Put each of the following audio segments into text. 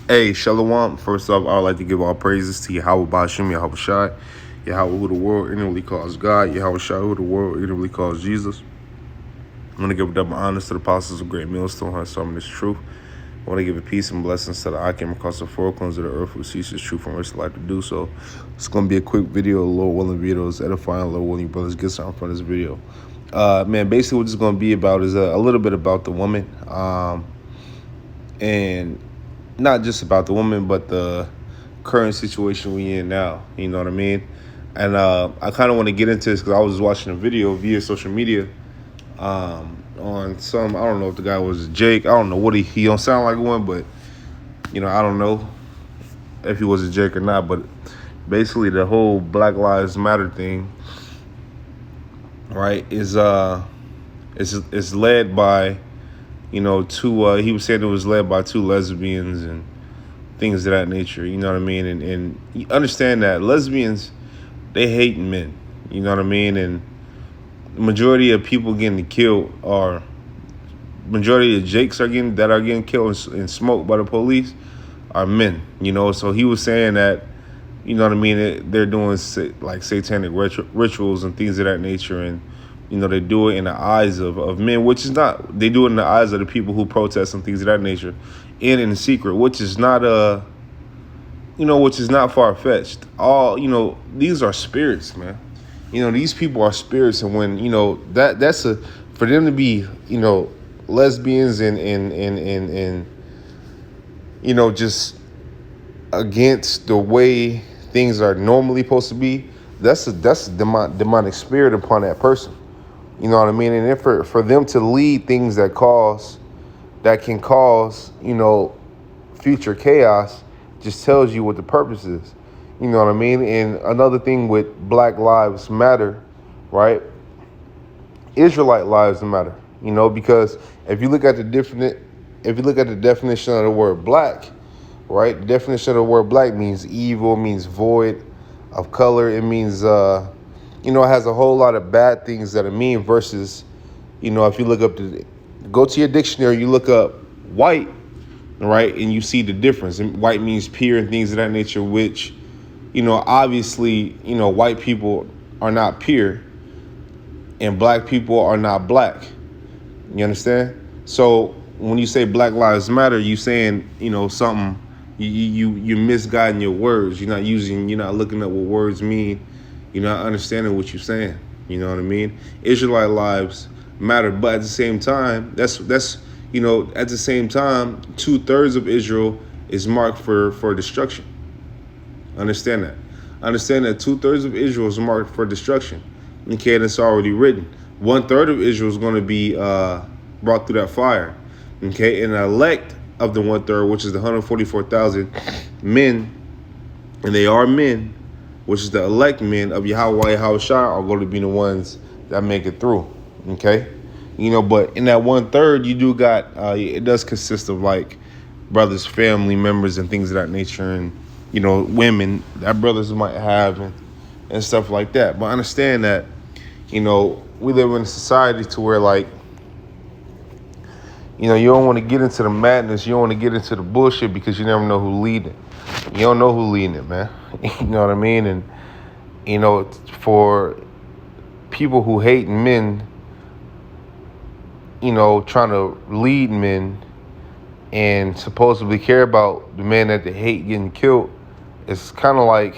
Hey, Shalom. First off, I would like to give all praises to Yahweh Bashim, Yahweh Shai, Yahweh who the world inwardly calls God, Yahweh Shai who the world inwardly calls Jesus. I want to give double honors to the apostles of Great Millstone, who have summoned this truth. I want to give a peace and blessings to the I came across the four corners of the earth who ceases truth and rest life to do so. It's going to be a quick video, Lord willing videos, edifying, Lord willing, brothers, get something from this video. Basically what it's going to be about is a little bit about the woman. And not just about the woman, but the current situation we in now. You know what I mean? And I kind of want to get into this because I was watching a video via social media on some, I don't know if the guy was Jake. I don't know what he don't sound like one, but, you know, I don't know if he was a Jake or not. But basically the whole Black Lives Matter thing, right, is led by, you know, he was saying it was led by two lesbians and things of that nature, you know what I mean? And you understand that lesbians, they hate men, you know what I mean? And the majority of people getting killed majority of Jakes are getting killed and smoked by the police are men, you know? So he was saying that, you know what I mean, they're doing like satanic rituals and things of that nature, and you know, they do it in the eyes of men, which is not, they do it in the eyes of the people who protest and things of that nature, and in secret, which is not which is not far-fetched. All, you know, these are spirits, man. You know, these people are spirits, and when, you know, that's for them to be, you know, lesbians and you know, just against the way things are normally supposed to be, that's a demonic spirit upon that person. You know what I mean? And if for them to lead things that can cause, you know, future chaos, just tells you what the purpose is. You know what I mean? And another thing with Black Lives Matter, right? Israelite lives matter, you know, because if you look at the definition of the word black, right? The definition of the word black means evil, means void of color. It means you know, it has a whole lot of bad things that it mean versus, you know, if you look up go to your dictionary, you look up white, right, and you see the difference. And white means pure and things of that nature, which, you know, obviously, you know, white people are not pure and black people are not black. You understand? So when you say Black Lives Matter, you saying, you know, something, you're misguiding your words. You're not looking at what words mean. You're not understanding what you're saying. You know what I mean? Israelite lives matter, but at the same time, that's you know, at the same time, 2/3 of Israel is marked for destruction. Understand that. Understand that 2/3 of Israel is marked for destruction. Okay, and it's already written. 1/3 of Israel is going to be brought through that fire. Okay, and the elect of the 1/3, which is the 144,000 men, and they are men, which is the elect men of Yahweh Shai, are going to be the ones that make it through. Okay, you know, but in that 1/3, you do got it does consist of like brothers, family members, and things of that nature, and you know, women that brothers might have and stuff like that. But understand that, you know, we live in a society to where, like, you know, you don't want to get into the madness, you don't want to get into the bullshit, because you never know who's leading it. You don't know who's leading it, man. You know what I mean? And, you know, for people who hate men, you know, trying to lead men and supposedly care about the men that they hate getting killed, it's kind of like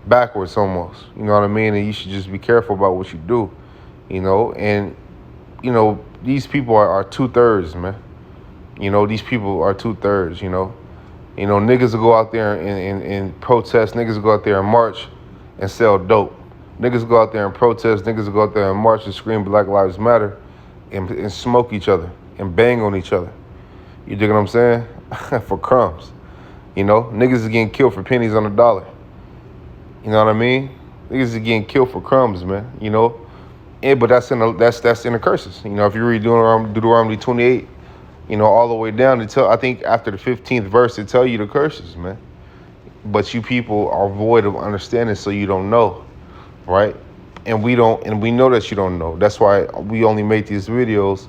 backwards almost. You know what I mean? And you should just be careful about what you do, you know? And, you know, these people are 2/3, man. You know, these people are 2/3, you know? You know, niggas will go out there and protest. Niggas will go out there and march and sell dope. Niggas will go out there and protest. Niggas will go out there and march and scream Black Lives Matter and smoke each other and bang on each other. You dig what I'm saying? For crumbs. You know, niggas is getting killed for pennies on the dollar. You know what I mean? Niggas is getting killed for crumbs, man. You know? But that's in the curses. You know, if you read Deuteronomy 28, you know, all the way down until I think after the 15th verse, it tell you the curses, man. But you people are void of understanding, so you don't know, right? And we know that you don't know. That's why we only make these videos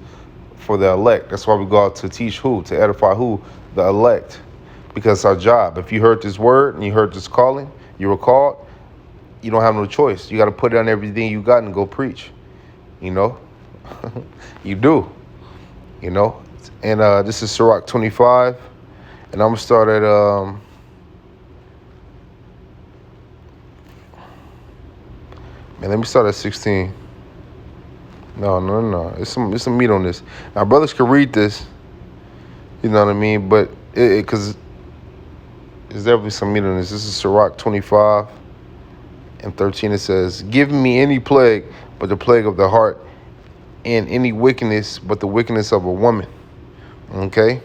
for the elect. That's why we go out to teach who? To edify who? The elect. because it's our job. If you heard this word and you heard this calling, you were called, you don't have no choice. You got to put down everything you got and go preach. You know, you do. You know, and this is Sirach 25, and I'm gonna start at let me start at 16. No. It's some meat on this. Now, brothers can read this. You know what I mean? But because there's definitely some meat on this. This is Sirach 25 and 13. It says, "Give me any plague but the plague of the heart, and any wickedness but the wickedness of a woman." Okay?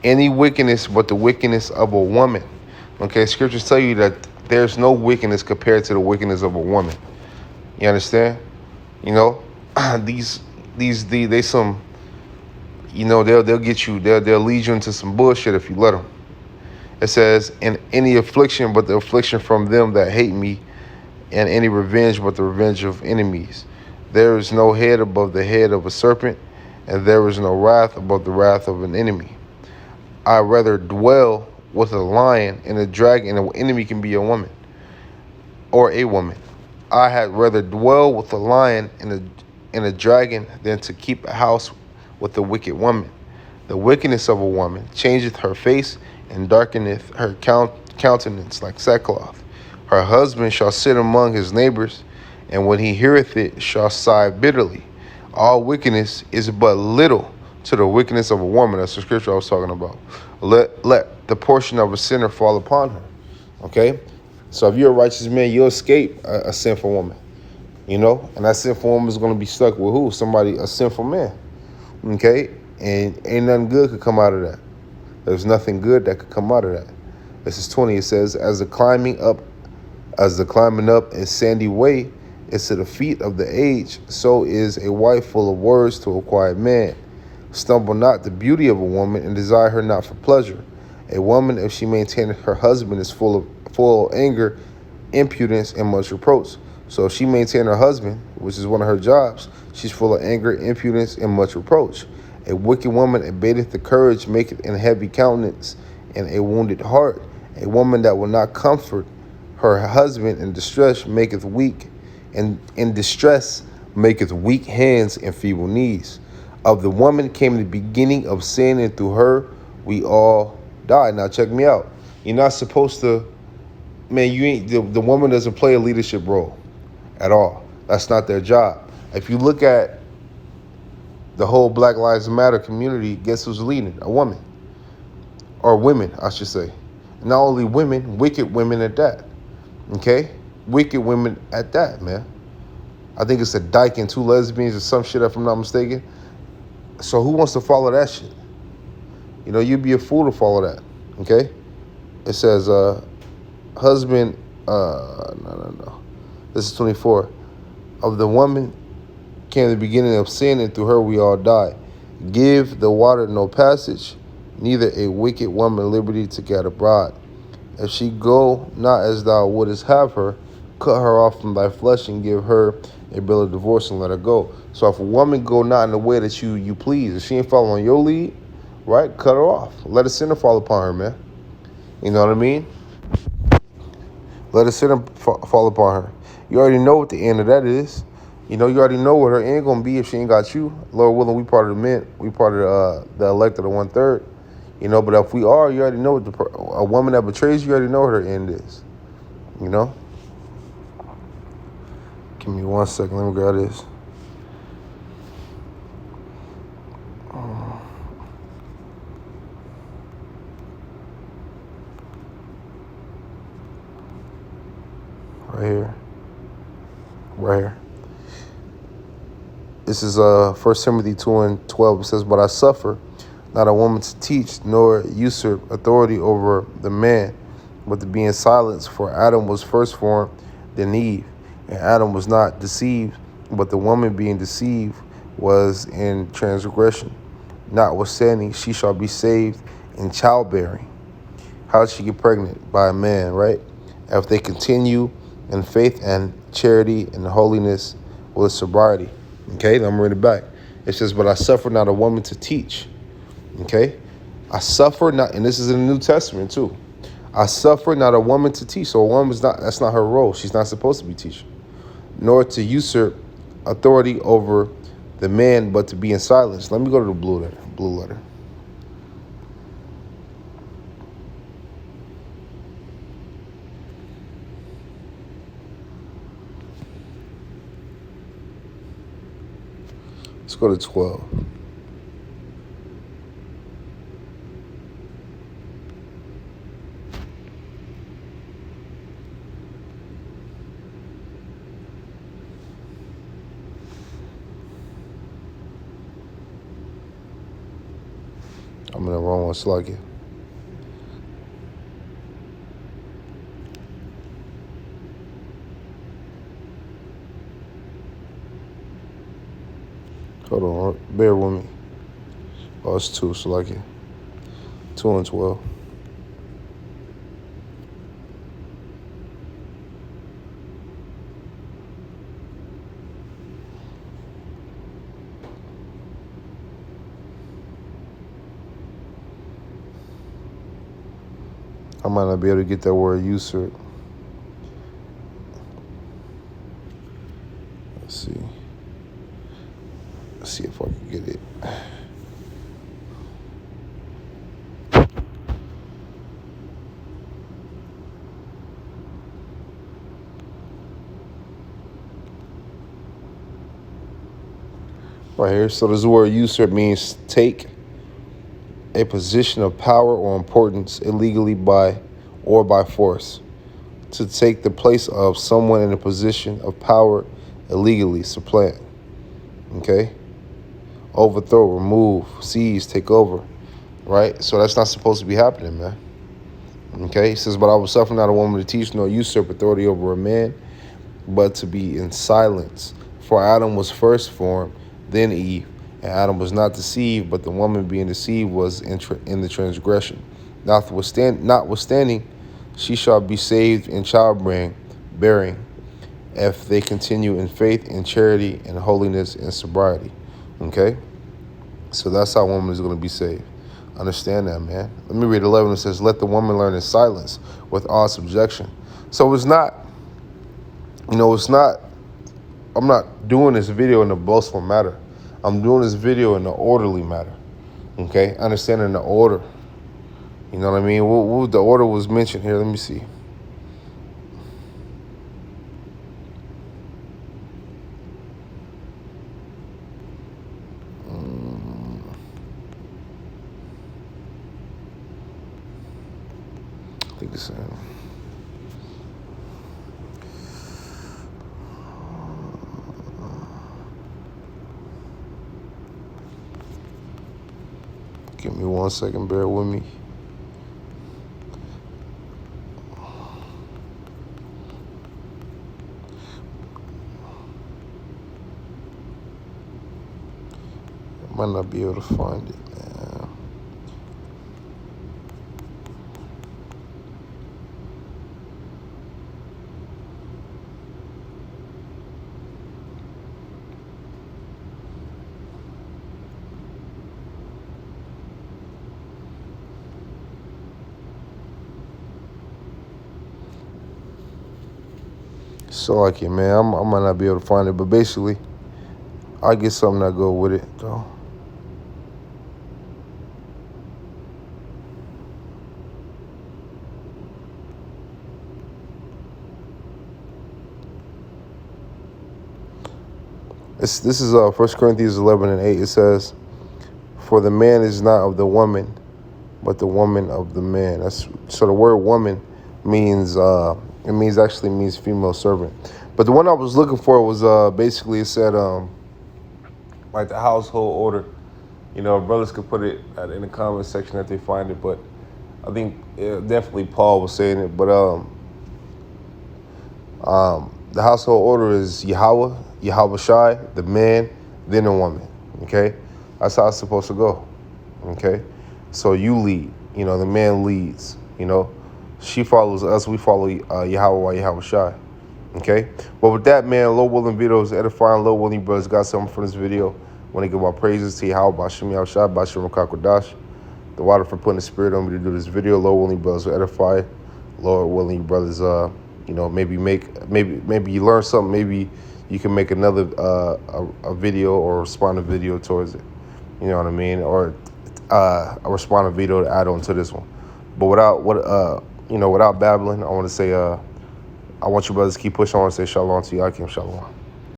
Any wickedness but the wickedness of a woman. Okay? Scriptures tell you that there's no wickedness compared to the wickedness of a woman. You understand? You know, they some, you know, they'll get you, they'll lead you into some bullshit if you let them. It says, "In any affliction but the affliction from them that hate me, and any revenge but the revenge of enemies. There is no head above the head of a serpent, and there is no wrath above the wrath of an enemy. I rather dwell with a lion and a dragon," and an enemy can be a woman or a woman. "I had rather dwell with a lion and a dragon than to keep a house with a wicked woman. The wickedness of a woman changeth her face and darkeneth her countenance like sackcloth. Her husband shall sit among his neighbors, and when he heareth it, shall sigh bitterly. All wickedness is but little to the wickedness of a woman." That's the scripture I was talking about. Let the portion of a sinner fall upon her. Okay? So if you're a righteous man, you'll escape a sinful woman. You know? And that sinful woman is going to be stuck with who? Somebody, a sinful man. Okay? And ain't nothing good could come out of that. There's nothing good that could come out of that. This is 20. It says, As the climbing up a sandy way is to the feet of the age, so is a wife full of words to a quiet man. Stumble not the beauty of a woman, and desire her not for pleasure. A woman, if she maintain her husband, is full of anger, impudence, and much reproach. So if she maintain her husband, which is one of her jobs, she's full of anger, impudence, and much reproach. A wicked woman abateth the courage, maketh an heavy countenance, and a wounded heart. A woman that will not comfort her husband in distress maketh weak, and in distress maketh weak hands and feeble knees. Of the woman came the beginning of sin, and through her we all die. Now check me out. You're not supposed to, man, you ain't, the woman doesn't play a leadership role at all. That's not their job. If you look at the whole Black Lives Matter community, guess who's leading? A woman. Or women, I should say. Not only women, wicked women at that. Okay? Wicked women at that, man. I think it's a dyke and two lesbians or some shit, if I'm not mistaken. So who wants to follow that shit? You know, you'd be a fool to follow that. Okay? It says, husband, no. This is 24. Of the woman came the beginning of sin, and through her we all die. Give the water no passage, neither a wicked woman liberty to get abroad. If she go not as thou wouldest have her, cut her off from thy flesh, and give her a bill of divorce, and let her go. So if a woman go not in the way that you please, if she ain't following your lead, right, cut her off. Let a sinner fall upon her, man. You know what I mean? Let a sinner fall upon her. You already know what the end of that is. You know, you already know what her end gonna be if she ain't got you. Lord willing, we part of the men. We part of the elect of the 1/3. You know, but if we are, you already know what a woman that betrays you, already know what her end is. You know? Give me 1 second. Let me grab this. Right here. Right here. This is 1 Timothy 2:12. It says, But I suffer not a woman to teach, nor usurp authority over the man, but to be in silence. For Adam was first formed, then Eve. And Adam was not deceived, but the woman being deceived was in transgression. Notwithstanding, she shall be saved in childbearing. How did she get pregnant? By a man, right? If they continue in faith and charity and holiness with sobriety. Okay, let me read it back. It says, But I suffer not a woman to teach. Okay? I suffer not, and this is in the New Testament too. I suffer not a woman to teach. So a woman's not, that's not her role. She's not supposed to be teaching. Nor to usurp authority over the man, but to be in silence. Let me go to the blue letter. Blue letter. Let's go to 12. I'm in the wrong one, slug it. Hold on, bear with me. Oh, it's 2, slug it. 2 and 12. I might not be able to get that word usurp. Let's see. Let's see if I can get it. Right here. So this word usurp means take a position of power or importance illegally by force. To take the place of someone in a position of power illegally, supplant. Okay? Overthrow, remove, seize, take over. Right? So that's not supposed to be happening, man. Okay? He says, but I will suffer not a woman to teach nor usurp authority over a man, but to be in silence. For Adam was first formed, then Eve. And Adam was not deceived, but the woman being deceived was in the transgression. Notwithstanding, she shall be saved in childbearing, if they continue in faith and charity and holiness and sobriety. Okay? So that's how a woman is going to be saved. Understand that, man. Let me read 11. It says, let the woman learn in silence with all subjection. So it's not, I'm not doing this video in a boastful matter. I'm doing this video in an orderly matter. Okay? Understanding the order. You know what I mean? What the order was mentioned here. Let me see. I think it's give me 1 second, bear with me. I might not be able to find it, man. So like it, man. I might not be able to find it, but basically, I get something that go with it, though. This is 1 Corinthians 11 and 8. It says, for the man is not of the woman, but the woman of the man. So the word woman means actually means female servant. But the one I was looking for was basically, it said like the household order. Brothers could put it in the comment section if they find it, but I think definitely Paul was saying it. But the household order is Yahweh Shai, the man, then the woman. Okay, that's how it's supposed to go. Okay, so you lead. The man leads. She follows us. We follow Yahweh Shai. Okay, but with that, man, Lord willing, videos edifying. Lord willing, brothers got something from this video. Want to give our praises to Yahweh Bashim Yahushua Bashim Rakakwadash. the water for putting the spirit on me to do this video. Lord willing, brothers will edify. Lord willing, brothers, maybe you learn something. Maybe you can make another a video or respond a video towards it. You know what I mean? Or a respond a video to add on to this one. But without Babylon, I want to say I want you brothers to keep pushing. I want to say shalom to you. Akim shalom.